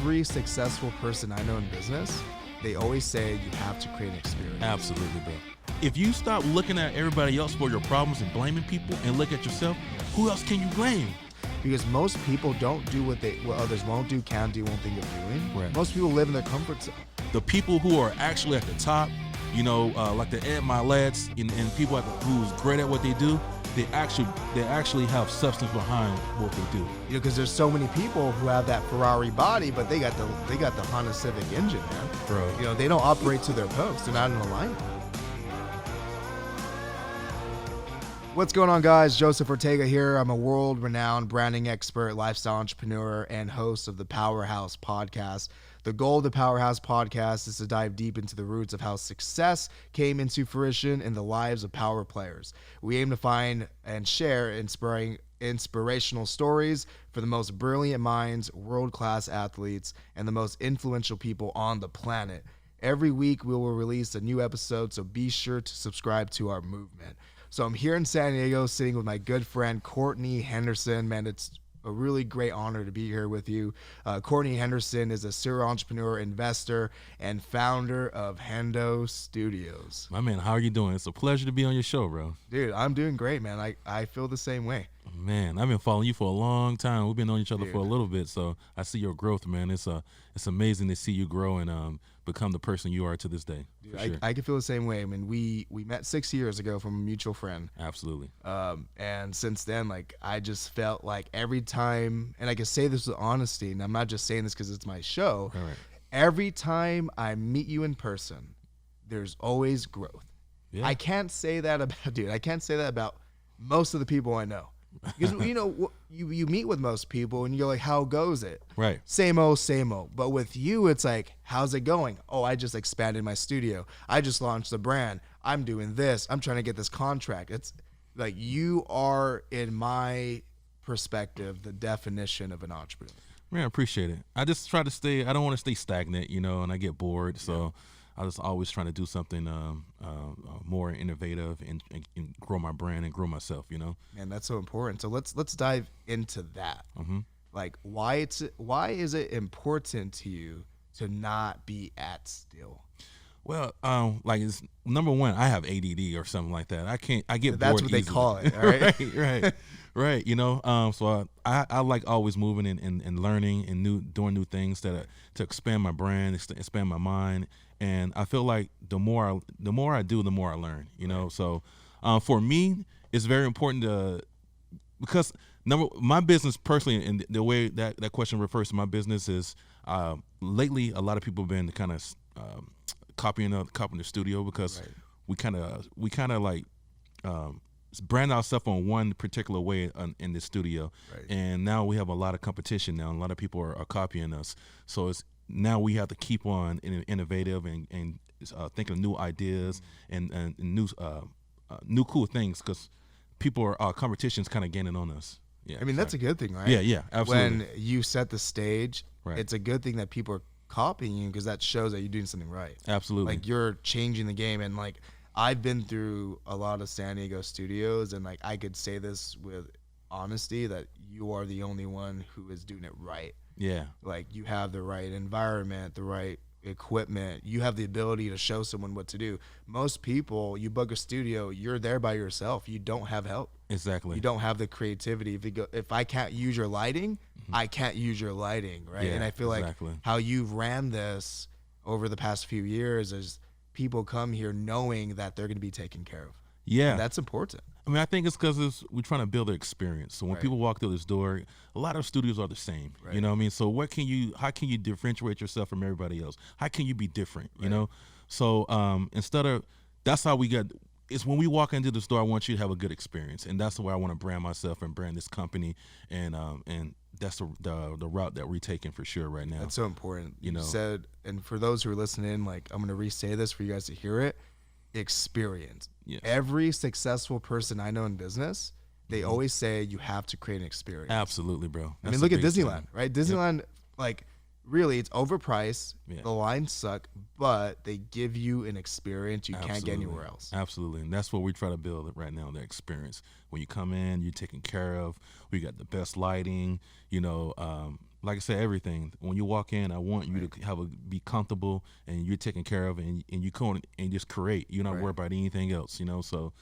every successful person I know in business, they always say you have to create an experience. Absolutely, bro. If you stop looking at everybody else for your problems and blaming people and look at yourself, who else can you blame? Because most people don't do what others won't do, can do, won't think of doing. Right. Most people live in their comfort zone. The people who are actually at the top, like the Ed Milets and people who's great at what they do, they actually have substance behind what they do. Because there's so many people who have that Ferrari body, but they got the Honda Civic engine, man. Bro. They don't operate to their post. They're not in alignment. What's going on, guys? Joseph Ortega here. I'm a world-renowned branding expert, lifestyle entrepreneur, and host of the Powrhouse Podcast. The goal of the Powrhouse Podcast is to dive deep into the roots of how success came into fruition in the lives of power players. We aim to find and share inspirational stories for the most brilliant minds, world-class athletes, and the most influential people on the planet. Every week, we will release a new episode, so be sure to subscribe to our movement. So I'm here in San Diego sitting with my good friend, Courtney Henderson. Man, it's a really great honor to be here with you. Courtney Henderson is a serial entrepreneur, investor, and founder of Hendo Studios. My man, how are you doing? It's a pleasure to be on your show, bro. Dude, I'm doing great, man. I feel the same way. Man, I've been following you for a long time. We've been on each other for a little bit, so I see your growth, man. It's amazing to see you grow and become the person you are to this day. Dude, sure. I can feel the same way. I mean, we met 6 years ago from a mutual friend. Absolutely. And since then, I just felt like every time, and I can say this with honesty, and I'm not just saying this because it's my show. All right. Every time I meet you in person, there's always growth. Yeah. I can't say that about most of the people I know. Because you meet with most people and you're like, how goes it? Right. Same old. But with you, it's like, how's it going? Oh, I just expanded my studio. I just launched the brand. I'm doing this. I'm trying to get this contract. It's like you are, in my perspective, the definition of an entrepreneur. Man, I appreciate it. I just try to stay. I don't want to stay stagnant, and I get bored. So I was always trying to do something more innovative and grow my brand and grow myself. Man, that's so important. So let's dive into that. Mm-hmm. Like, why is it important to you to not be at still? Well, it's number one, I have ADD or something like that. I get bored. That's what they call it, all right? right. So I like always moving and learning and doing new things to expand my brand, expand my mind. And I feel like the more I do, the more I learn. Right. So for me, it's very important because my business personally, and the way that question refers to my business is lately a lot of people have been kind of copying the studio because we kind of like brand ourselves on one particular way in the studio, and now we have a lot of competition now. A lot of people are copying us, so now we have to keep on innovative and thinking of new ideas and new cool things because our competition's kind of gaining on us. Yeah, I mean, that's a good thing, right? Yeah, absolutely. When you set the stage, it's a good thing that people are copying you because that shows that you're doing something right. Absolutely. Like, you're changing the game. And I've been through a lot of San Diego studios, and I could say this with honesty that you are the only one who is doing it right. Yeah. Like, you have the right environment, the right equipment. You have the ability to show someone what to do. Most people, you book a studio, you're there by yourself. You don't have help. Exactly. You don't have the creativity. If I can't use your lighting, I can't use your lighting, right? Yeah, and I feel like how you've ran this over the past few years is people come here knowing that they're going to be taken care of. Yeah. And that's important. I mean, I think it's because we're trying to build an experience. So when people walk through this door, a lot of studios are the same. Right. You know what I mean? So how can you differentiate yourself from everybody else? How can you be different? You know? So that's how it's when we walk into the store, I want you to have a good experience. And that's the way I want to brand myself and brand this company. And that's the route that we're taking for sure right now. That's so important. You said, and for those who are listening, I'm going to re-say this for you guys to hear it. Experience. Yes. Every successful person I know in business, they always say you have to create an experience. Absolutely, bro. I mean, look at Disneyland, right? Disneyland, really, it's overpriced. Yeah. The lines suck, but they give you an experience you can't get anywhere else. Absolutely, and that's what we try to build right now, the experience. When you come in, you're taken care of. We got the best lighting, like I said, everything. When you walk in, I want you to be comfortable and you're taken care of, and you come and just create. You're not worried about anything else, you know. So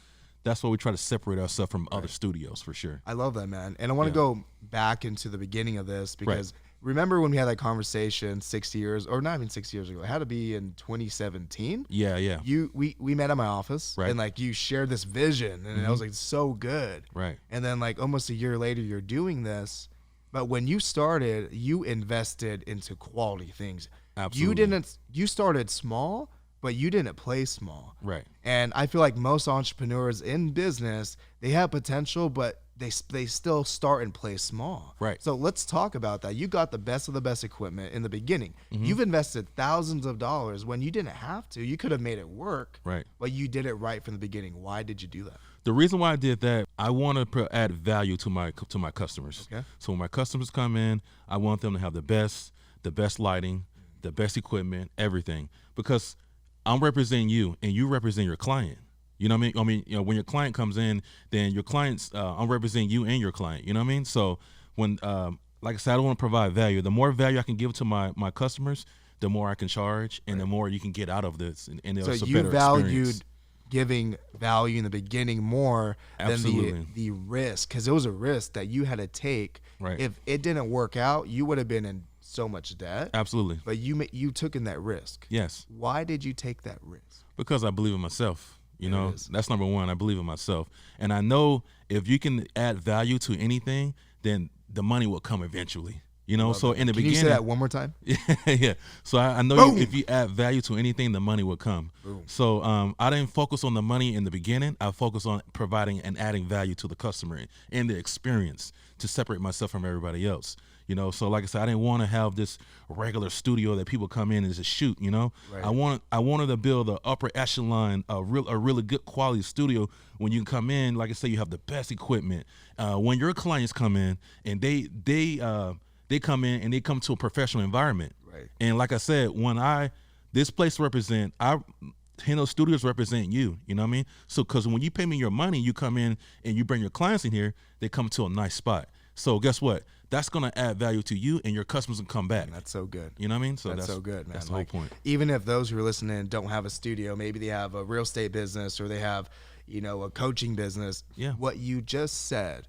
that's why we try to separate ourselves from other studios for sure. I love that, man. And I want to go back into the beginning of this because remember when we had that conversation 6 years, or not even 6 years ago, it had to be in 2017. Yeah. We met at my office and like you shared this vision and I was like, so good. Right. And then like almost a year later, you're doing this. But when you started, you invested into quality things. Absolutely. You started small, but you didn't play small. Right. And I feel like most entrepreneurs in business, they have potential, but they still start and play small. Right. So let's talk about that. You got the best of the best equipment in the beginning. You've invested thousands of dollars when you didn't have to. You could have made it work. Right. But you did it right from the beginning. Why did you do that? The reason why I did that, I want to add value to my customers. Okay. So when my customers come in, I want them to have the best lighting, the best equipment, everything, because I'm representing you and you represent your client. You know what I mean? You know, when your client comes in, then your clients, I'm representing you and your client. You know what I mean? So when, like I said, I want to provide value. The more value I can give to my customers, the more I can charge, and the more you can get out of this. And So it's a you better valued experience. giving value in the beginning more Absolutely. than the risk, because it was a risk that you had to take. Right. If it didn't work out, you would have been in so much debt. Absolutely. But you took in that risk. Yes. Why did you take that risk? Because I believe in myself. You There it know, is. that's number one. I believe in myself. And I know if you can add value to anything, then the money will come eventually. You know, so in the Can beginning. you say that one more time? Yeah. So I know Boom. if you add value to anything, the money will come. Boom. So I didn't focus on the money in the beginning. I focused on providing and adding value to the customer and the experience to separate myself from everybody else. You know, so like I said, I didn't want to have this regular studio that people come in and just shoot. You know, Right. I wanted to build an upper echelon, a really good quality studio. When you come in, like I said, you have the best equipment. When your clients come in and they come in and they come to a professional environment. Right. And like I said, this place Hendo Studios represent you. You know what I mean? So because when you pay me your money, you come in and you bring your clients in here, they come to a nice spot. So guess what? That's gonna add value to you, and your customers will come back. That's so good. You know what I mean? So That's so good, man. That's the whole point. Even if those who are listening don't have a studio, maybe they have a real estate business or they have, a coaching business. Yeah. What you just said,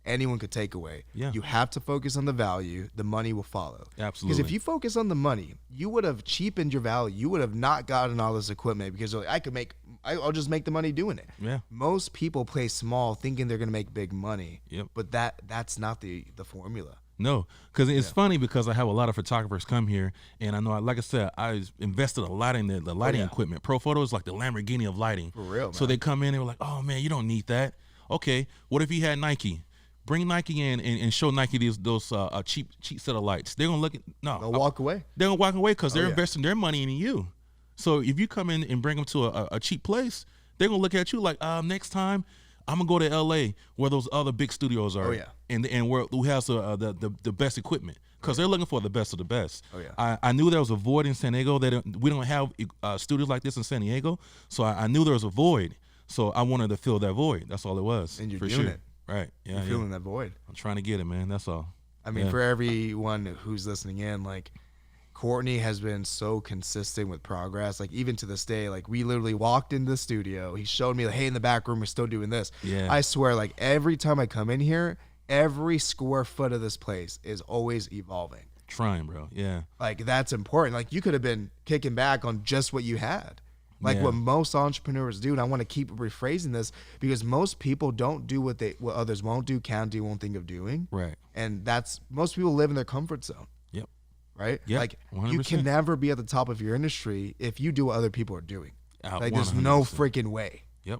anyone could take away. Yeah. You have to focus on the value. The money will follow. Absolutely. Because if you focus on the money, you would have cheapened your value. You would have not gotten all this equipment because you're like, I'll just make the money doing it. Yeah. Most people play small thinking they're going to make big money. Yep. But that's not the formula. No, because it's funny because I have a lot of photographers come here, and I know, like I said, I invested a lot in the lighting equipment. Pro Photo is like the Lamborghini of lighting. For real, So man. they come in, they were like, oh, man, you don't need that. Okay, what if you had Nike? Bring Nike in and show Nike those cheap set of lights. They're going to look at, no. They'll walk away. They're going to walk away because they're yeah. investing their money in you. So if you come in and bring them to a cheap place, they're going to look at you like, next time, I'm gonna go to L.A. where those other big studios are, Oh, yeah. and where who has the best equipment, because they're looking for the best of the best. Oh, yeah. I knew there was a void in San Diego. We don't have studios like this in San Diego, so I knew there was a void. So I wanted to fill that void. That's all it was. And you're for doing sure. it. Right? Yeah, You're feeling that void. I'm trying to get it, man. That's all. I mean, Yeah. for everyone who's listening in, like, Courtney has been so consistent with progress. Like, even to this day, like, we literally walked into the studio. He showed me, like, hey, in the back room, we're still doing this. Yeah. I swear, like, every time I come in here, every square foot of this place is always evolving. Trying, bro. Yeah. Like, that's important. Like, you could have been kicking back on just what you had. Like Yeah. what most entrepreneurs do, and I want to keep rephrasing this because most people don't do what others won't do, can't do, won't think of doing. Right. And most people live in their comfort zone. Yep. Right? Yep, Like 100%. you can never be at the top of your industry if you do what other people are doing. Like there's 100%. no freaking way. Yep.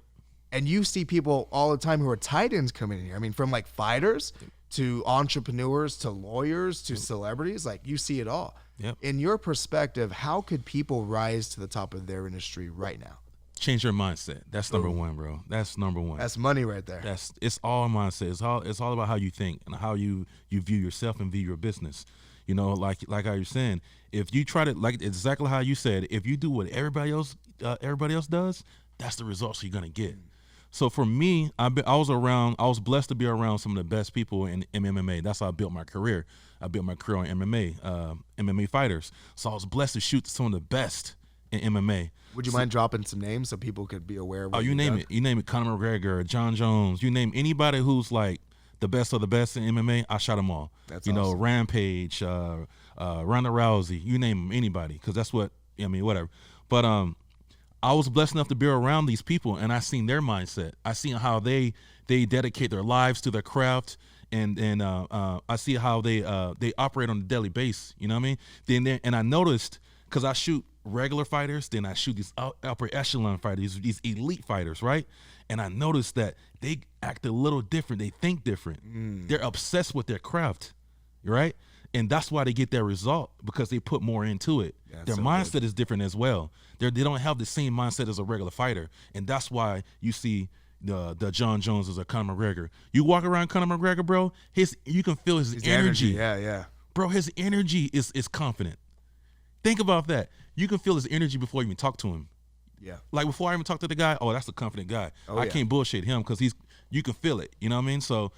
And you see people all the time who are titans coming in here. I mean, from like fighters to entrepreneurs to lawyers to celebrities, like you see it all. Yep. In your perspective, how could people rise to the top of their industry right now? Change your mindset. That's number one, bro. That's number one. That's money right there. It's all mindset. It's all about how you think and how you view yourself and view your business. You know, like how you're saying, if you try to, like exactly how you said, if you do what everybody else does, that's the results you're gonna get. So for me, I was blessed to be around some of the best people in MMA. That's how I built my career. I built my career on MMA fighters. So I was blessed to shoot some of the best in MMA. Would you mind dropping some names so people could be aware of what you name it. You name it, Conor McGregor, John Jones, you name anybody who's like the best of the best in MMA, I shot them all. That's awesome. Awesome. Rampage, Ronda Rousey, you name them, anybody, because that's what, whatever. But I was blessed enough to be around these people, and I seen their mindset. I seen how they dedicate their lives to their craft, and I see how they operate on a daily basis. You know what I mean? And I noticed, because I shoot regular fighters, then I shoot these upper echelon fighters, these elite fighters, right? And I noticed that they act a little different. They think different. They're obsessed with their craft, right? And that's why they get their result, because they put more into it. Yeah, their mindset is different as well. They don't have the same mindset as a regular fighter, and that's why you see the John Joneses or Conor McGregor. You walk around Conor McGregor, bro, you can feel his energy. Yeah. Bro, his energy is confident. Think about that. You can feel his energy before you even talk to him. Yeah. Like before I even talk to the guy, that's a confident guy. I can't bullshit him because you can feel it. You know what I mean? So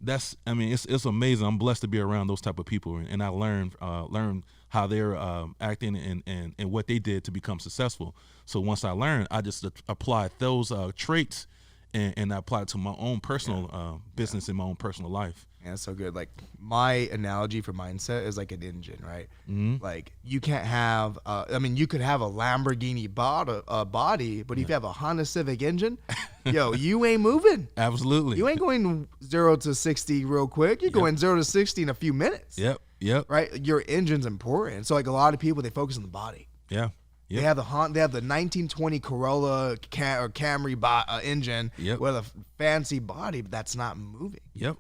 it's amazing. I'm blessed to be around those type of people, and I learned how they're acting and what they did to become successful. So once I learned, I just applied those traits and I applied it to my own personal business and my own personal life. Yeah, that's so good. Like, my analogy for mindset is like an engine, right? Mm-hmm. Like, you can't have you could have a Lamborghini body, but if you have a Honda Civic engine, you ain't moving. Absolutely. You ain't going 0 to 60 real quick. You're going 0 to 60 in a few minutes. Yep. Right? Your engine's important. So like, a lot of people, they focus on the body. Yeah. Yep. They have the 1920 Corolla or Camry engine with a fancy body, but that's not moving. Yep.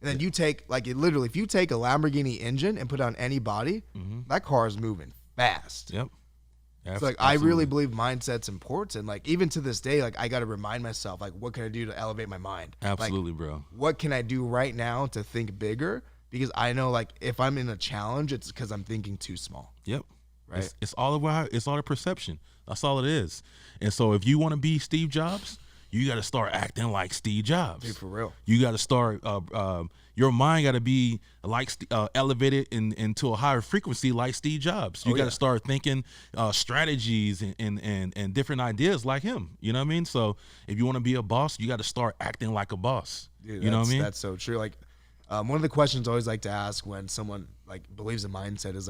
And then you take, literally, if you take a Lamborghini engine and put it on any body, that car is moving fast. Yep. So I really believe mindset's important. Like, even to this day, I got to remind myself, what can I do to elevate my mind? Absolutely, bro. What can I do right now to think bigger? Because I know, if I'm in a challenge, it's because I'm thinking too small. Yep. Right. It's all the perception. That's all it is. And so if you want to be Steve Jobs, you got to start acting like Steve Jobs. Dude, for real. You got to start. Your mind got to be elevated into a higher frequency like Steve Jobs. You got to start thinking strategies and different ideas like him. You know what I mean? So if you want to be a boss, you got to start acting like a boss. Dude, you know what I mean? That's so true. One of the questions I always like to ask when someone believes in mindset is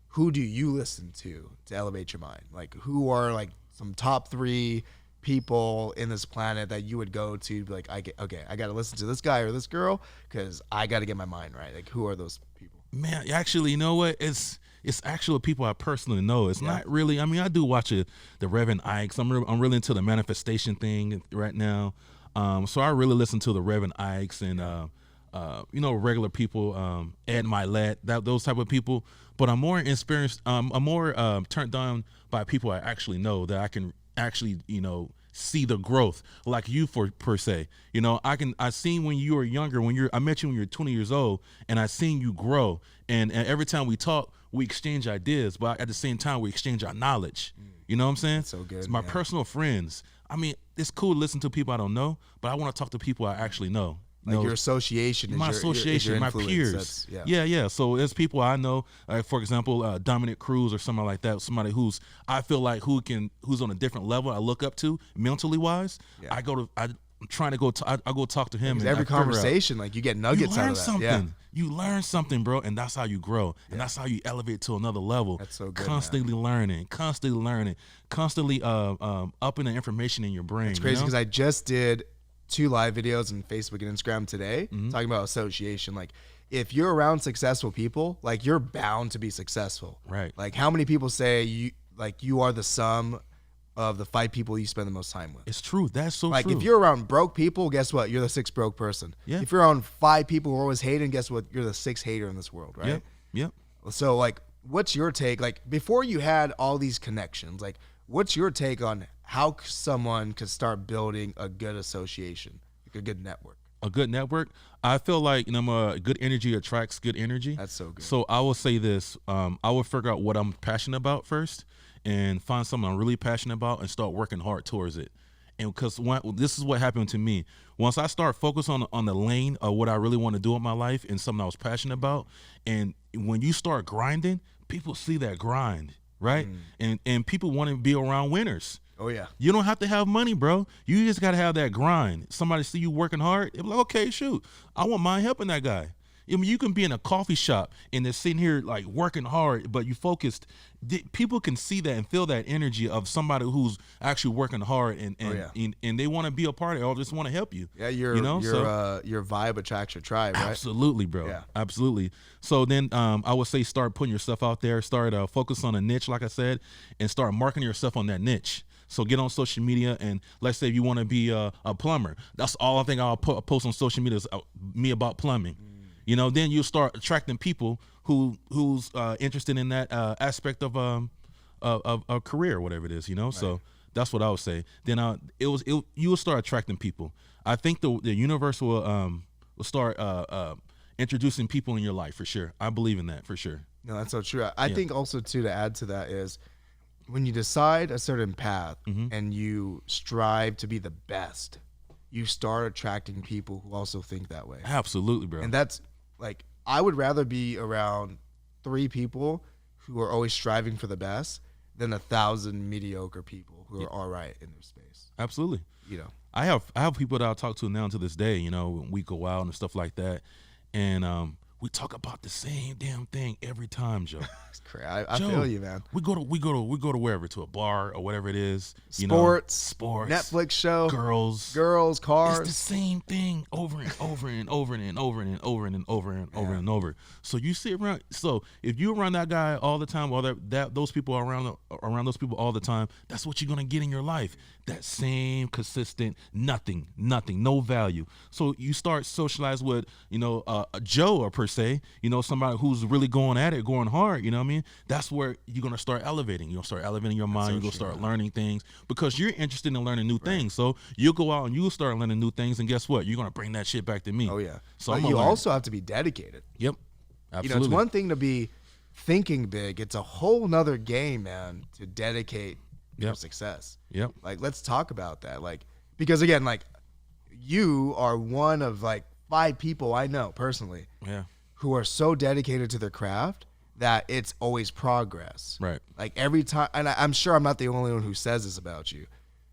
who do you listen to elevate your mind? Who are some top 3 people in this planet that you would go to be I got to listen to this guy or this girl because I got to get my mind right? Who are those people? Man, actually, you know what? It's actually people I personally know. It's not really. I do watch the Reverend Ikes. I'm really into the manifestation thing right now. So I really listen to the Reverend Ikes and regular people, Ed Milet, those type of people. But I'm more experienced. I'm more turned on by people I actually know that I can actually see the growth, like you per se. I seen when you were younger, I met you when you were 20 years old, and I seen you grow. And every time we talk, we exchange ideas, but at the same time we exchange our knowledge. You know what I'm saying? That's so good. It's my personal friends. It's cool to listen to people I don't know, but I want to talk to people I actually know. Your association is my association, my peers. Yeah. So there's people I know, for example, Dominic Cruz or somebody like that, somebody who's I feel like who's on a different level I look up to mentally wise. Yeah. I'm trying to go. I go talk to him. And every conversation, you get nuggets out of that. Something. Yeah. You learn something, bro, and that's how you grow, and that's how you elevate to another level. That's so good. Constantly learning, constantly upping the information in your brain. It's crazy because I just did 2 live videos on Facebook and Instagram today talking about association. If you're around successful people, you're bound to be successful. Right. How many people say you are the sum of the 5 people you spend the most time with? It's true. That's so true. If you're around broke people, guess what? You're the 6th broke person. Yeah. If you're around 5 people who are always hating, guess what? You're the 6th hater in this world, right? Yep. So what's your take? Before you had all these connections, what's your take on how someone could start building a good association, a good network? A good network. I feel like good energy attracts good energy. That's so good. So I will say this: I will figure out what I'm passionate about first, and find something I'm really passionate about, and start working hard towards it. And because this is what happened to me. Once I start focus on the lane of what I really want to do in my life and something I was passionate about, and when you start grinding, people see that grind, right? And people want to be around winners. Oh yeah. You don't have to have money, bro. You just gotta have that grind. Somebody see you working hard, they'll be like, okay, shoot, I won't mind helping that guy. I mean, you can be in a coffee shop and they're sitting here like working hard, but you focused. People can see that and feel that energy of somebody who's actually working hard and they want to be a part of it or just want to help you. Yeah, your vibe attracts your tribe, right? Absolutely, bro. Yeah. Absolutely. So then I would say start putting yourself out there, start focus on a niche, like I said, and start marketing yourself on that niche. So get on social media, and let's say if you want to be a plumber, that's all I think I'll post on social media is me about plumbing. You know, then you'll start attracting people who's interested in that aspect of a career, whatever it is. You know, right. So that's what I would say. Then you will start attracting people. I think the universe will start introducing people in your life for sure. I believe in that for sure. No, that's so true. I think also too, to add to that is when you decide a certain path and you strive to be the best, you start attracting people who also think that way. Absolutely, bro. And that's like, I would rather be around 3 people who are always striving for the best than 1,000 mediocre people who are all right in their space. Absolutely. You know, I have people that I talk to now to this day, you know, when we go out and stuff like that. And we talk about the same damn thing every time, Joe. It's crazy. I feel you, man. We go to wherever, to a bar or whatever it is. Sports, Netflix show, girls, cars. It's the same thing over and over and over and over and over and over and over and over. So you sit around. So if you're around that guy all the time, or those people are around those people all the time, that's what you're gonna get in your life. That same consistent nothing, no value. So you start socialize with, a Joe or per se, somebody who's really going at it, going hard. You know what I mean? That's where you're gonna start elevating. You're gonna start elevating your mind. You're gonna start learning things because you're interested in learning new things. So you'll go out and you'll start learning new things, and guess what? You're gonna bring that shit back to me. Oh yeah. So you also have to be dedicated. Yep. Absolutely. It's one thing to be thinking big. It's a whole nother game, man, to dedicate your success. Yep. Like, let's talk about that. Like, because again, like, you are one of like 5 people I know personally who are so dedicated to their craft that it's always progress. Right. Like every time, and I'm sure I'm not the only one who says this about you.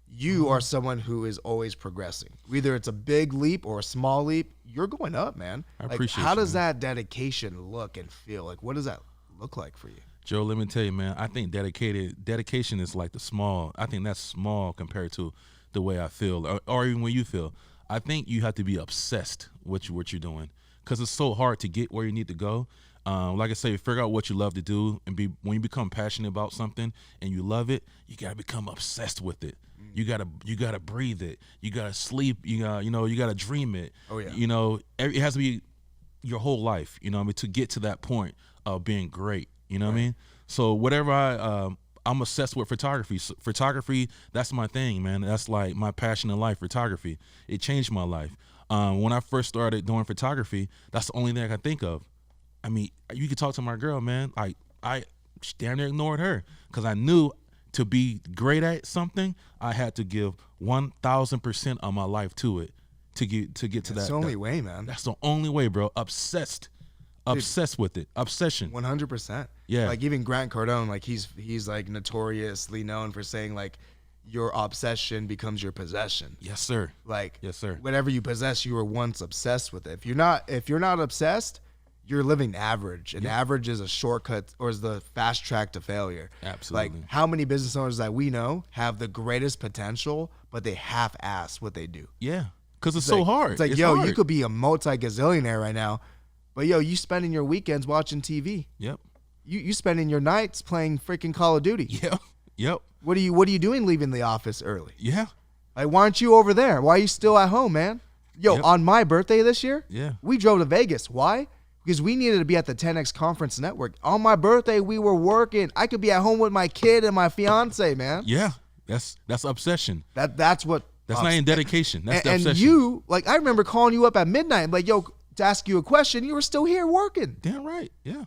You are someone who is always progressing. Whether it's a big leap or a small leap, you're going up, man. I appreciate how does that dedication look and feel? Like, what does that look like for you? Joe, let me tell you, man, I think dedication is like I think that's small compared to the way I feel or even when you feel. I think you have to be obsessed with what you're doing because it's so hard to get where you need to go. Like I say, figure out what you love to do, and when you become passionate about something and you love it, you gotta become obsessed with it. You gotta breathe it. You gotta sleep. You gotta dream it. Oh yeah. It has to be your whole life. To get to that point of being great. You know what I mean? So whatever I'm obsessed with photography. So photography, that's my thing, man. That's like my passion in life. Photography. It changed my life. When I first started doing photography, that's the only thing I could think of. I mean, you could talk to my girl, man. I damn near ignored her because I knew to be great at something, I had to give 1,000% of my life to it to get to that. That's the only way, man. That's the only way, bro. Obsessed with it. Obsession. 100%. Yeah. Like even Grant Cardone, like he's like notoriously known for saying like your obsession becomes your possession. Yes, sir. Like yes, sir. Whatever you possess, you were once obsessed with it. If you're not obsessed, you're living average, and average is a shortcut or is the fast track to failure. Absolutely. Like how many business owners that we know have the greatest potential, but they half-ass what they do. Yeah, because it's so hard. It's like, hard. You could be a multi-gazillionaire right now, but you spending your weekends watching TV. Yep. You spending your nights playing freaking Call of Duty. Yep. What are you doing leaving the office early? Yeah. Like, why aren't you over there? Why are you still at home, man? On my birthday this year, we drove to Vegas. Why? Because we needed to be at the 10X Conference Network. On my birthday, we were working. I could be at home with my kid and my fiance, man. Yeah, that's obsession. That's what. That's not even dedication. That's the obsession. And you, like, I remember calling you up at midnight, like, to ask you a question. You were still here working. Damn right. Yeah.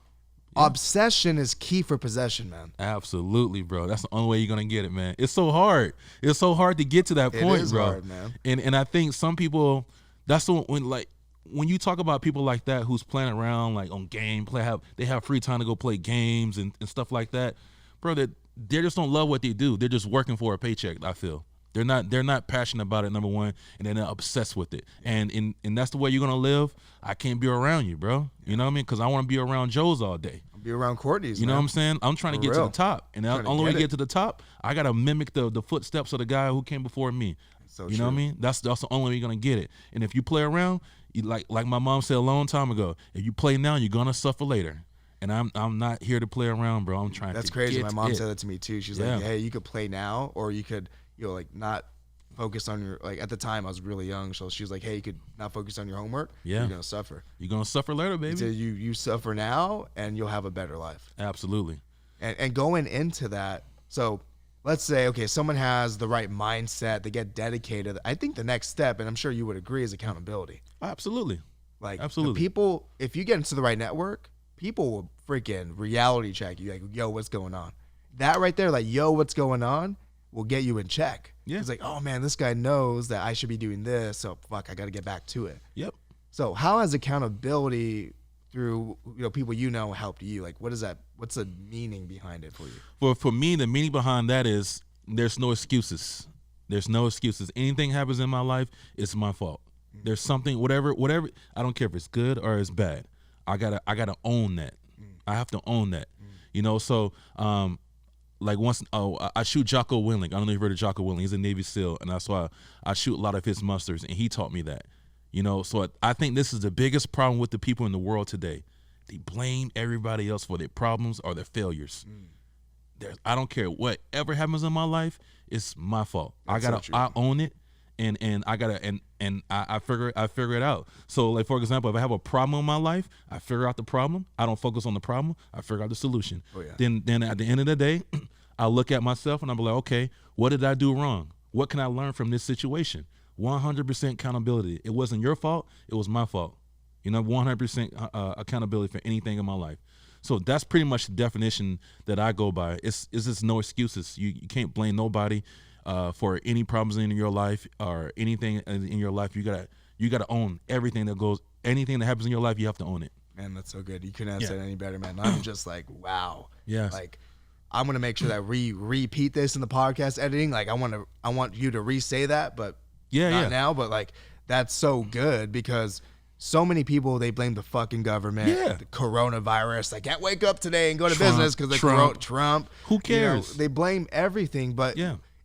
Obsession is key for possession, man. Absolutely, bro. That's the only way you're gonna get it, man. It's so hard. It's so hard to get to that point, It is bro. hard, man. And I think some people, that's the when you talk about people like that who's playing around like on gameplay, they have free time to go play games and stuff like that, bro. They just don't love what they do. They're just working for a paycheck. I feel they're not passionate about it. Number one, and they're not obsessed with it. And that's the way you're gonna live. I can't be around you, bro. You know what I mean? Because I want to be around Joe's all day. Be around Courtney's. You know what I'm saying? I'm trying to get to the top, and the only way to get to the top, I gotta mimic the footsteps of the guy who came before me. So you know what I mean? That's the only way you're gonna get it. And if you play around, you like my mom said a long time ago, if you play now, you're gonna suffer later. And I'm not here to play around, bro. I'm trying. That's to crazy. Get My mom it. said that to me too. She's like, hey, you could play now, or you could, like not focus on your, like at the time I was really young, so she was like, hey, you could not focus on your homework. Yeah, you're gonna suffer. You're gonna suffer later, baby. So you suffer now, and you'll have a better life. Absolutely. And going into that, so let's say, okay, someone has the right mindset, they get dedicated. I think the next step, and I'm sure you would agree, is accountability. Absolutely. Like, absolutely. People, if you get into the right network, people will freaking reality check you. Like, yo, what's going on? That right there, like, yo, what's going on, will get you in check. Yeah. It's like, oh man, this guy knows that I should be doing this, so fuck, I got to get back to it. Yep. So how has accountability through people helped you? Like, what is that? What's the meaning behind it for you? For me, the meaning behind that is there's no excuses. There's no excuses. Anything happens in my life, it's my fault. There's something, whatever. I don't care if it's good or it's bad. I gotta own that. I have to own that. So like once, I shoot Jocko Willink. I don't know if you've heard of Jocko Willink. He's a Navy SEAL, and that's why I shoot a lot of his musters, and he taught me that. So I think this is the biggest problem with the people in the world today. They blame everybody else for their problems or their failures. I don't care whatever happens in my life, it's my fault. I own it, and I figure it out. So like, for example, if I have a problem in my life, I figure out the problem. I don't focus on the problem. I figure out the solution. Oh, yeah. Then at the end of the day, I look at myself and I'm like, okay, what did I do wrong? What can I learn from this situation? 100% accountability. It wasn't your fault. It was my fault. 100% accountability for anything in my life. So that's pretty much the definition that I go by. It's just no excuses. You can't blame nobody for any problems in your life or anything in your life. You gotta own everything anything that happens in your life. You have to own it. Man, that's so good. You couldn't have said any better, man. I'm just like, wow. Yes. Like, I'm gonna make sure that we repeat this in the podcast editing. Like, I want you to re-say that, but not now. But like, that's so good because so many people, they blame the fucking government, the coronavirus. I can't wake up today and go to business because of Trump. Who cares? They blame everything, but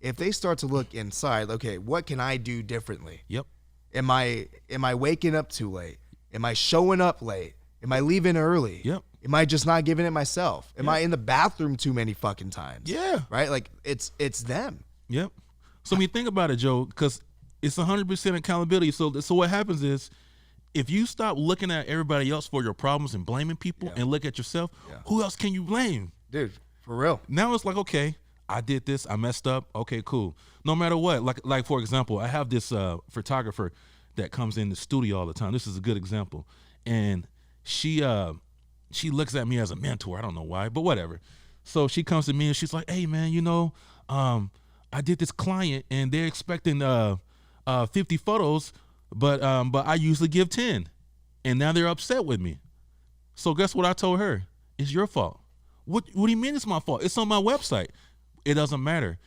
if they start to look inside, okay, what can I do differently? Yep. Am I waking up too late? Am I showing up late? Am I leaving early? Yep. Am I just not giving it myself? Am I in the bathroom too many fucking times? Yeah. Right? Like, it's them. Yep. So when you think about it, Joe, because it's 100% accountability. So what happens is, if you stop looking at everybody else for your problems and blaming people and look at yourself, who else can you blame? Dude, for real. Now it's like, okay, I did this, I messed up. Okay, cool. No matter what, like for example, I have this photographer that comes in the studio all the time. This is a good example. And she looks at me as a mentor. I don't know why, but whatever. So she comes to me and she's like, hey man, I did this client and they're expecting 50 photos, but I usually give 10. And now they're upset with me. So guess what I told her? It's your fault. What do you mean it's my fault? It's on my website. It doesn't matter.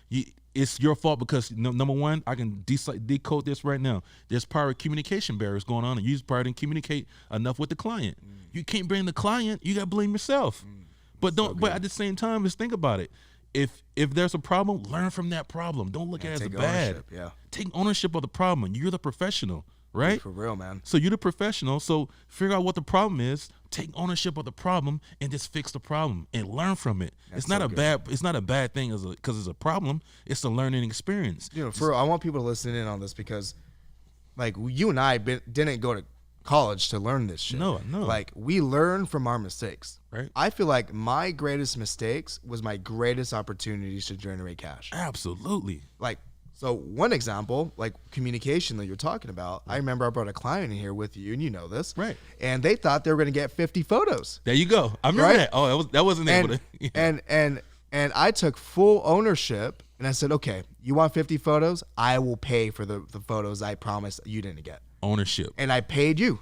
It's your fault because number one, I can decode this right now. There's probably communication barriers going on, and you probably didn't communicate enough with the client. You can't blame the client. You got to blame yourself. But but at the same time, just think about it. If there's a problem, learn from that problem. Don't look at it as bad. Take ownership of the problem. You're the professional, right? For real, man. So you're the professional. So figure out what the problem is. Take ownership of the problem and just fix the problem and learn from it. It's not a bad thing because it's a problem. It's a learning experience. For real, I want people to listen in on this because, like, you and I didn't go to college to learn this shit. No. Like, we learn from our mistakes. Right. I feel like my greatest mistakes was my greatest opportunities to generate cash. Absolutely. Like, So one example, like communication that you're talking about, I remember I brought a client in here with you, and you know this, Right. And they thought they were going to get 50 photos. There you go. I remember Right? that. Oh, that wasn't able to. Yeah. And I took full ownership, and I said, okay, you want 50 photos? I will pay for the photos I promised you didn't get. Ownership. And I paid you.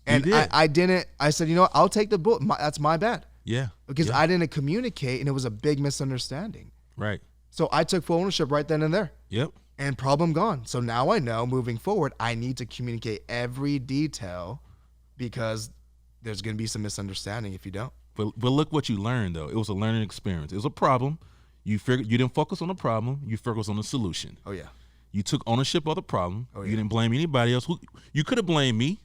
And did. I didn't. I said, you know what? I'll take the bullet. That's my bad. Yeah. Because Yeah. I didn't communicate, and it was a big misunderstanding. Right. So I took full ownership right then and there. Yep. And problem gone. So now I know moving forward, I need to communicate every detail because there's going to be some misunderstanding if you don't. But look what you learned though. It was a learning experience. It was a problem. You didn't focus on the problem. You focused on the solution. Oh, yeah. You took ownership of the problem. Oh, You yeah. didn't blame anybody else. You could have blamed me.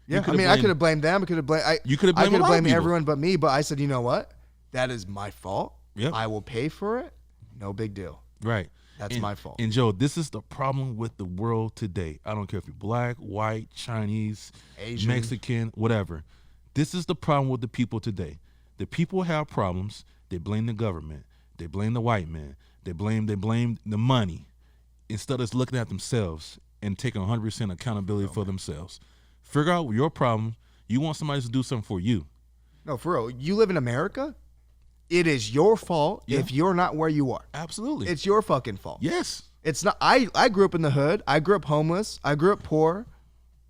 Yeah, I mean, I could have blamed them. I could have blamed. You could have blamed I a could lot have of blamed people. everyone but me. But I said, you know what? That is my fault. Yep. I will pay for it. No big deal. Right. That's my fault. And Joe, this is the problem with the world today. I don't care if you're black, white, Chinese, Asian. Mexican, whatever. This is the problem with the people today. The people have problems. They blame the government. They blame the white man. They blame the money instead of looking at themselves and taking 100% accountability for themselves. Figure out your problem. You want somebody to do something for you. No, for real. You live in America. It is your fault if you're not where you are. Absolutely. It's your fucking fault. Yes. It's not. I grew up in the hood. I grew up homeless. I grew up poor.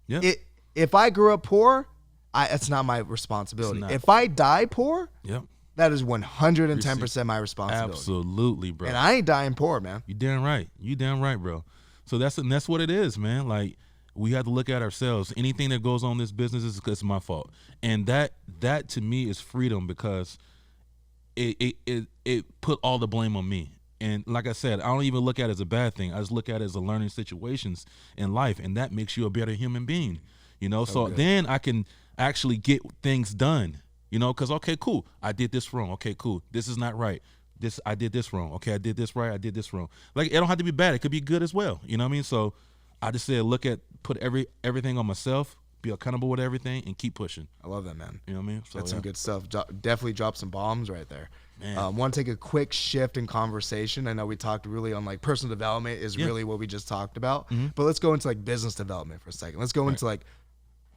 Yeah. If I grew up poor, it's not my responsibility. It's not. If I die poor, Yep. that is 110% my responsibility. Absolutely, bro. And I ain't dying poor, man. You damn right. You damn right, bro. So that's what it is, man. Like we have to look at ourselves. Anything that goes on in this business is because it's my fault. And that to me is freedom because it put all the blame on me. And like I said, I don't even look at it as a bad thing. I just look at it as a learning situations in life, and that makes you a better human being. You know, so then I can actually get things done. You know, because okay, cool, I did this wrong. Okay, cool, this is not right. I did this wrong. Okay, I did this right. I did this wrong. Like it don't have to be bad. It could be good as well. You know what I mean? So I just said, put everything on myself, be accountable with everything, and keep pushing. I love that, man. You know what I mean? So, That's some good stuff. Definitely drop some bombs right there. Man. Want to take a quick shift in conversation. I know we talked really on like personal development is really what we just talked about, but let's go into like business development for a second. Let's go into like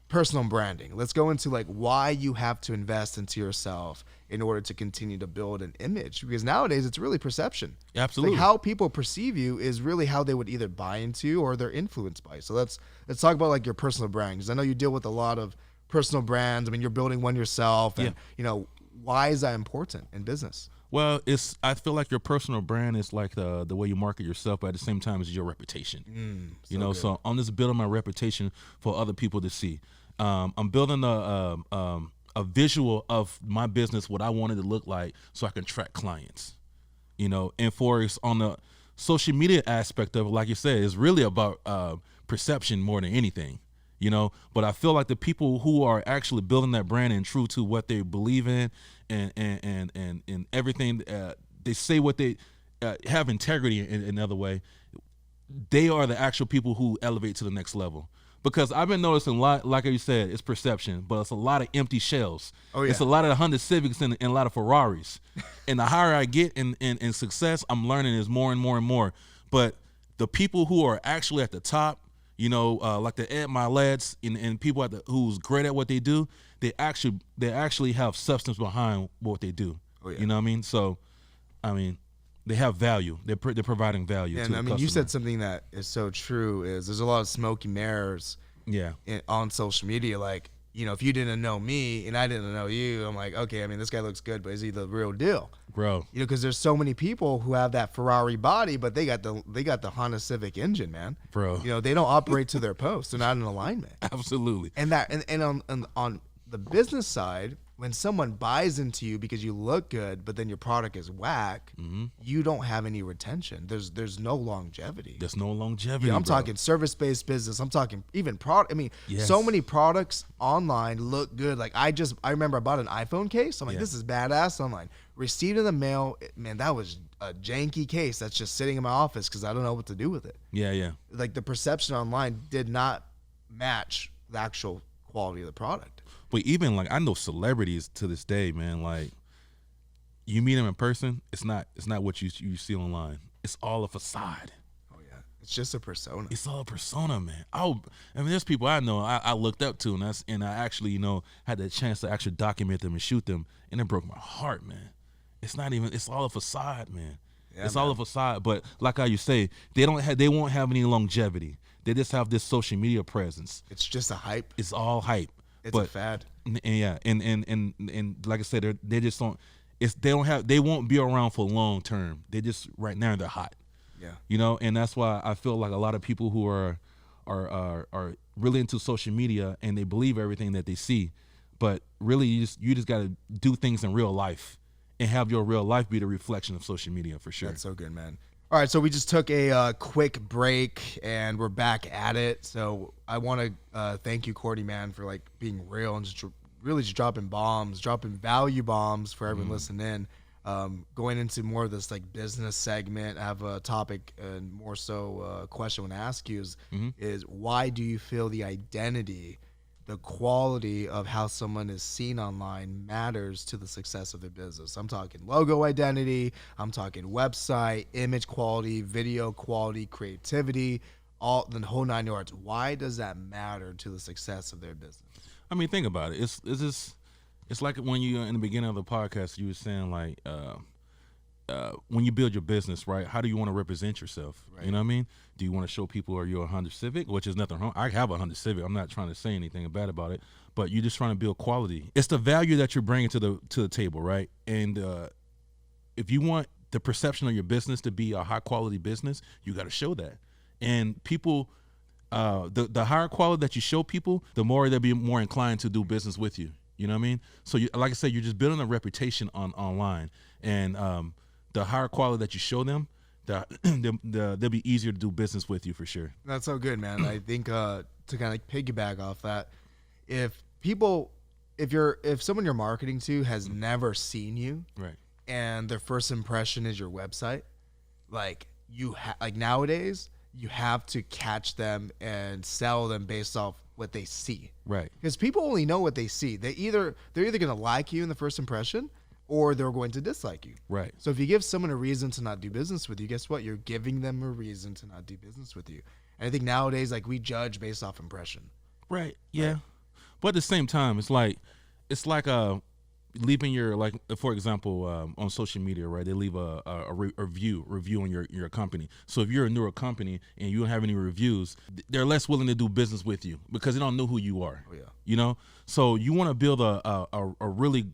personal branding. Let's go into like why you have to invest into yourself in order to continue to build an image, because nowadays it's really perception. Absolutely. Like how people perceive you is really how they would either buy into or they're influenced by. So let's talk about like your personal brand, because I know you deal with a lot of personal brands. I mean, you're building one yourself, and you know, why is that important in business? Well, I feel like your personal brand is like the way you market yourself, but at the same time it's your reputation. You know, so I'm just building my reputation for other people to see. I'm building a visual of my business, what I want it to look like, so I can track clients. You know, and on the social media aspect of it, like you said, it's really about perception more than anything. You know, but I feel like the people who are actually building that brand and true to what they believe in and everything, they say what they have integrity in another way, they are the actual people who elevate to the next level. Because I've been noticing a lot, like you said, it's perception, but it's a lot of empty shells. Oh, yeah. It's a lot of Honda Civics and a lot of Ferraris. And the higher I get in success, I'm learning is more and more and more. But the people who are actually at the top, you know, like the Ed Milet's and people who's great at what they do, they actually have substance behind what they do. Oh, yeah. You know what I mean? So, I mean, they have value. They're providing value. And to the I mean, customer. you said something that is so true. Is there's a lot of smoky mirrors. Yeah. On social media, like, you know, if you didn't know me and I didn't know you, I'm like, okay, I mean, this guy looks good, but is he the real deal? Bro. You know, because there's so many people who have that Ferrari body, but they got the Honda Civic engine, man. Bro. You know, they don't operate to their post. They're not in alignment. Absolutely. And on the business side, when someone buys into you because you look good, but then your product is whack, you don't have any retention. There's no longevity. There's no longevity. I'm bro. talking service-based business. I'm talking even product. I mean, Yes. so many products online look good. Like I remember I bought an iPhone case. I'm like, this is badass online. Received in the mail. Man, that was a janky case that's just sitting in my office because I don't know what to do with it. Yeah, yeah. Like the perception online did not match the actual quality of the product. But even like I know celebrities to this day, man. Like you meet them in person, it's not what you see online. It's all a facade. Oh yeah, It's just a persona. It's all a persona, man. I mean, there's people I know I looked up to, and I actually, had the chance to actually document them and shoot them, and it broke my heart, man. It's not even. It's all a facade, man. Yeah, it's all a facade. But like how you say, they won't have any longevity. They just have this social media presence. It's just a hype. It's all hype. It's a fad. And yeah, and like I said, they just don't. They won't be around for long term. They just right now they're hot. Yeah. And that's why I feel like a lot of people who are really into social media and they believe everything that they see, but really you just got to do things in real life and have your real life be the reflection of social media for sure. That's so good, man. All right, so we just took a quick break and we're back at it. So I want to thank you, Courtney, man, for like being real and just really just dropping value bombs for everyone listening in. Going into more of this like business segment, I have a topic and more so a question I want to ask you is why do you feel the identity, the quality of how someone is seen online matters to the success of their business? I'm talking logo identity, I'm talking website, image quality, video quality, creativity, all the whole 9 yards. Why does that matter to the success of their business? I mean, think about it. It's like when you in the beginning of the podcast, you were saying like when you build your business, right? How do you want to represent yourself? Right. You know what I mean? Do you want to show people are you a Honda Civic, which is nothing wrong? I have a Honda Civic. I'm not trying to say anything bad about it, but you're just trying to build quality. It's the value that you're bringing to the table, right? And if you want the perception of your business to be a high quality business, you got to show that. And people, the higher quality that you show people, the more they'll be more inclined to do business with you. You know what I mean? So, like I said, you're just building a reputation online, and the higher quality that you show them, they'll be easier to do business with you for sure. That's so good, man. I think to kind of piggyback off that, if someone you're marketing to has never seen you, right, and their first impression is your website, like nowadays you have to catch them and sell them based off what they see. Right. Because people only know what they see. They're either going to like you in the first impression or they're going to dislike you. Right. So if you give someone a reason to not do business with you, guess what? You're giving them a reason to not do business with you. And I think nowadays, like, we judge based off impression. Right. Yeah. Right. But at the same time, it's like leaving your, like, for example, on social media, right? They leave a review on your company. So if you're a newer company and you don't have any reviews, they're less willing to do business with you because they don't know who you are. Oh, yeah. You know? So you want to build a really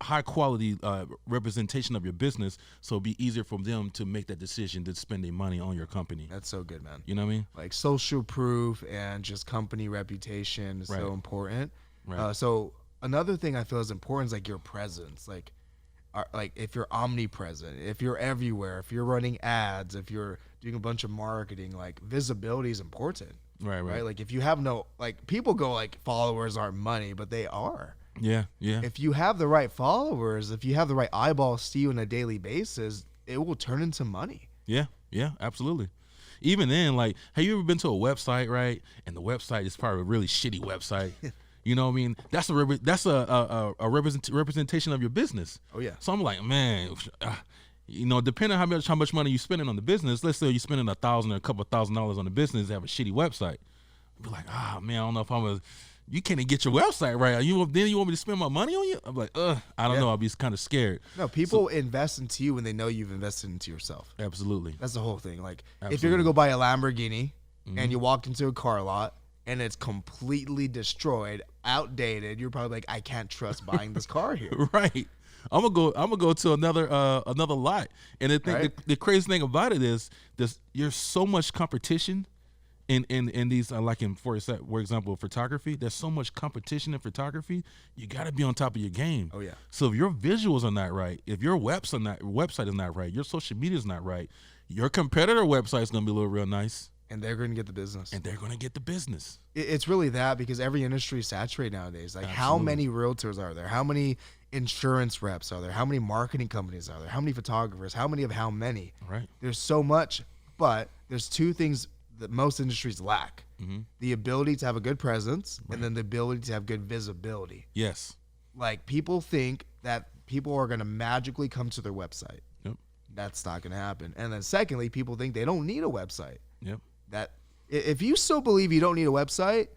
high quality representation of your business, so it'll be easier for them to make that decision to spend their money on your company. That's so good, man. You know what I mean? Like social proof and just company reputation is so important. Right. So another thing I feel is important is like your presence. Like if you're omnipresent, if you're everywhere, if you're running ads, if you're doing a bunch of marketing, like visibility is important. Right. Like if you have people go like followers aren't money, but they are. Yeah. If you have the right followers, if you have the right eyeballs see you on a daily basis, it will turn into money. Yeah, absolutely. Even then, like, have you ever been to a website, right? And the website is probably a really shitty website. You know what I mean? That's a representation of your business. Oh yeah. So I'm like, man, depending on how much money you're spending on the business. Let's say you're spending $1,000 or a couple $1,000 on the business to have a shitty website. I'd be like, man, I don't know if you can't even get your website right. Then you want me to spend my money on you? I'm like, I don't know. I'll be kind of scared. No, people invest into you when they know you've invested into yourself. Absolutely. That's the whole thing. Like, if you're going to go buy a Lamborghini and you walked into a car lot and it's completely destroyed, outdated, you're probably like, I can't trust buying this car here. Right. I'm gonna go to another lot. And the crazy thing about it is there's so much competition in these for example, photography. There's so much competition in photography. You got to be on top of your game. Oh yeah. So if your visuals are not right, if your website is not right, your social media is not right, your competitor website is gonna be a little real nice. And they're going to get the business. It's really that, because every industry is saturated nowadays. Like, how many realtors are there? How many insurance reps are there? How many marketing companies are there? How many photographers? How many of how many? Right. There's so much, but there's two things that most industries lack. Mm-hmm. The ability to have a good presence, and then the ability to have good visibility. Yes. Like, people think that people are going to magically come to their website. Yep. That's not going to happen. And then secondly, people think they don't need a website. Yep. That if you still believe you don't need a website,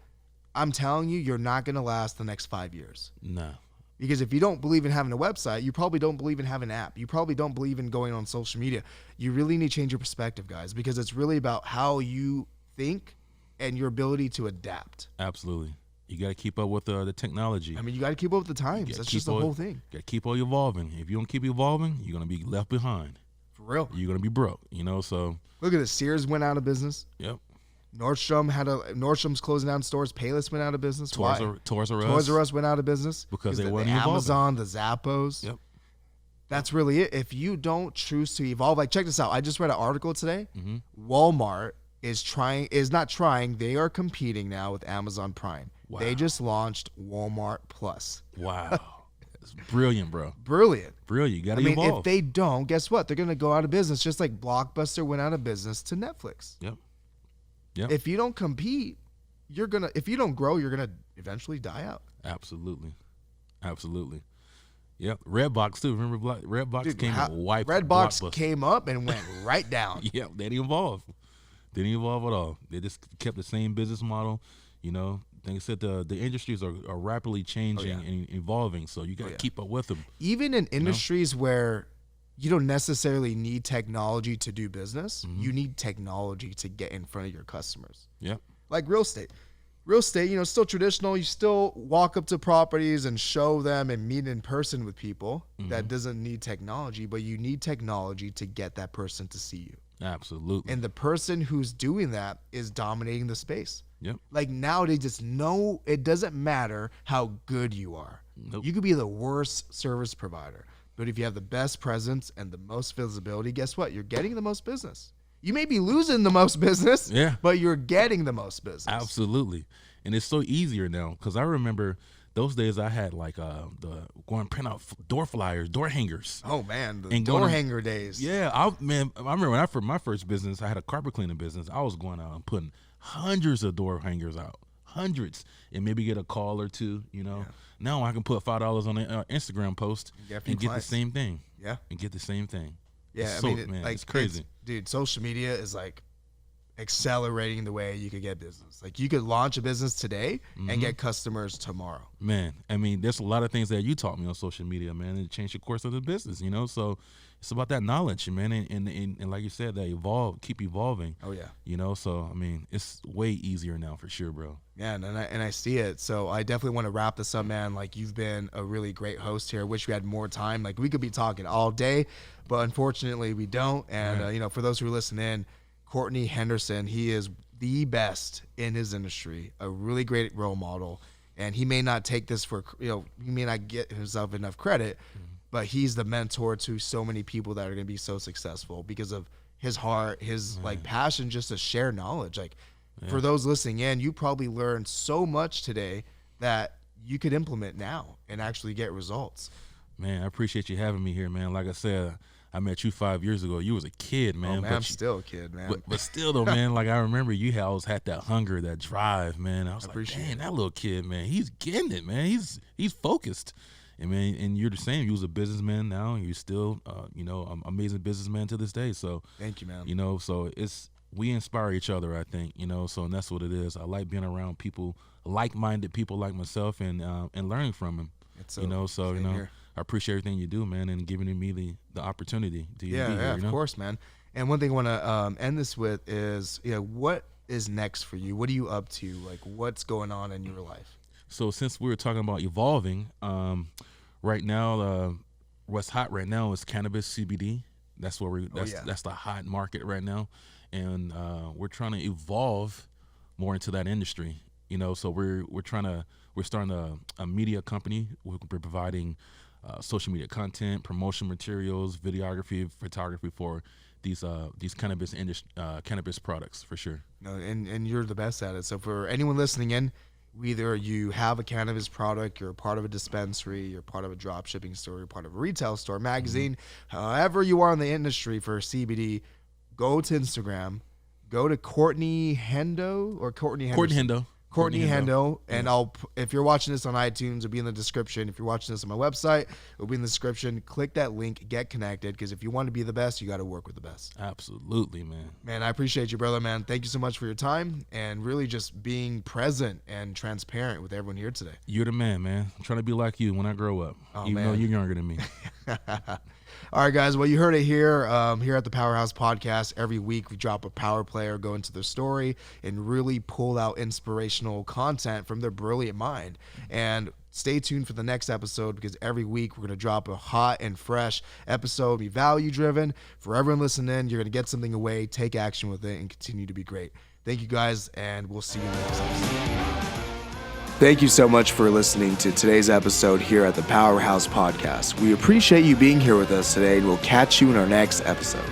I'm telling you, you're not going to last the next 5 years. No. Because if you don't believe in having a website, you probably don't believe in having an app. You probably don't believe in going on social media. You really need to change your perspective, guys, because it's really about how you think and your ability to adapt. Absolutely. You got to keep up with the technology. I mean, you got to keep up with the times. That's just the whole thing. You got to keep on evolving. If you don't keep evolving, you're going to be left behind. For real. You're going to be broke, you know, so. Look at this. Sears went out of business. Yep. Nordstrom's closing down stores. Payless went out of business. Toys R Us went out of business because they weren't the evolving. Amazon, the Zappos. Yep. That's really it. If you don't choose to evolve, like check this out. I just read an article today. Mm-hmm. Walmart they are competing now with Amazon Prime. Wow. They just launched Walmart Plus. Wow. It's brilliant, bro. Brilliant. You got to evolve. If they don't, guess what? They're going to go out of business, just like Blockbuster went out of business to Netflix. Yep. If you don't compete, if you don't grow, you're gonna eventually die out. Absolutely. Yep. Redbox too. Remember Redbox came and wiped Redbox came up and went right down. Yep. They didn't evolve. At all. They just kept the same business model. You know, like I said, the industries are rapidly changing and evolving, so you got to keep up with them. Even in industries where you don't necessarily need technology to do business. Mm-hmm. You need technology to get in front of your customers. Yeah. Like real estate. Real estate, still traditional. You still walk up to properties and show them and meet in person with people. Mm-hmm. That doesn't need technology, but you need technology to get that person to see you. Absolutely. And the person who's doing that is dominating the space. Yep. Like now they just know it doesn't matter how good you are. Nope. You could be the worst service provider. But if you have the best presence and the most visibility, guess what? You're getting the most business. You may be losing the most business, but you're getting the most business. Absolutely. And it's so easier now because I remember those days I had like go and print out door flyers, door hangers. Oh, man, the door hanger days. Yeah, I remember when my first business, I had a carpet cleaning business. I was going out and putting hundreds of door hangers out. Hundreds, and maybe get a call or two, Yeah. Now I can put $5 on an Instagram post and get the same thing. Yeah. And get the same thing. Yeah, it's crazy. Dude, social media is like accelerating the way you could get business. Like you could launch a business today and get customers tomorrow. Man, there's a lot of things that you taught me on social media, man, and it changed the course of the business, So it's about that knowledge, man, and like you said, that keep evolving. Oh yeah. So it's way easier now for sure, bro. Yeah, and I see it. So I definitely want to wrap this up, man. Like you've been a really great host here. I wish we had more time. Like we could be talking all day, but unfortunately we don't. And for those who listen in, Courtney Henderson, he is the best in his industry, a really great role model. And he may not take this he may not get himself enough credit, but he's the mentor to so many people that are going to be so successful because of his heart, his passion just to share knowledge. Like for those listening in, you probably learned so much today that you could implement now and actually get results. Man, I appreciate you having me here, man. Like I said, I met you 5 years ago. You was a kid, man. Oh, man, I'm still a kid, man. But still, though, man, like I remember you always had that hunger, that drive, man. I was like, dang, that little kid, man, he's getting it, man. He's focused. And, man, and you're the same. You was a businessman now, and you're still, amazing businessman to this day. So thank you, man. So we inspire each other, I think, so and that's what it is. I like being around people, like-minded people like myself, and learning from them. Here. I appreciate everything you do, man, and giving me the opportunity to be here. Yeah, of course, man. And one thing I want to end this with is, what is next for you? What are you up to? Like, what's going on in your life? So since we were talking about evolving, right now, what's hot right now is cannabis CBD. That's that's the hot market right now, and we're trying to evolve more into that industry. So we're starting a media company. We're providing social media content, promotion materials, videography, photography for these cannabis products for sure. No, and you're the best at it. So for anyone listening in, whether you have a cannabis product, you're a part of a dispensary, you're part of a drop shipping store, you're part of a retail store, magazine, however you are in the industry for CBD, go to Instagram, go to Courtney Hendo or Courtney Henderson. Courtney Hendo, and if you're watching this on iTunes, it'll be in the description. If you're watching this on my website, it'll be in the description. Click that link, get connected, because if you want to be the best, you got to work with the best. Absolutely, man. Man, I appreciate you, brother, man. Thank you so much for your time and really just being present and transparent with everyone here today. You're the man, man. I'm trying to be like you when I grow up, even though you're younger than me. All right, guys. Well, you heard it here at the Powrhouse Podcast. Every week we drop a power player, go into their story, and really pull out inspirational content from their brilliant mind. And stay tuned for the next episode, because every week we're going to drop a hot and fresh episode, be value-driven. For everyone listening, you're going to get something away, take action with it, and continue to be great. Thank you, guys, and we'll see you in the next episode. Thank you so much for listening to today's episode here at the Powrhouse Podcast. We appreciate you being here with us today, and we'll catch you in our next episode.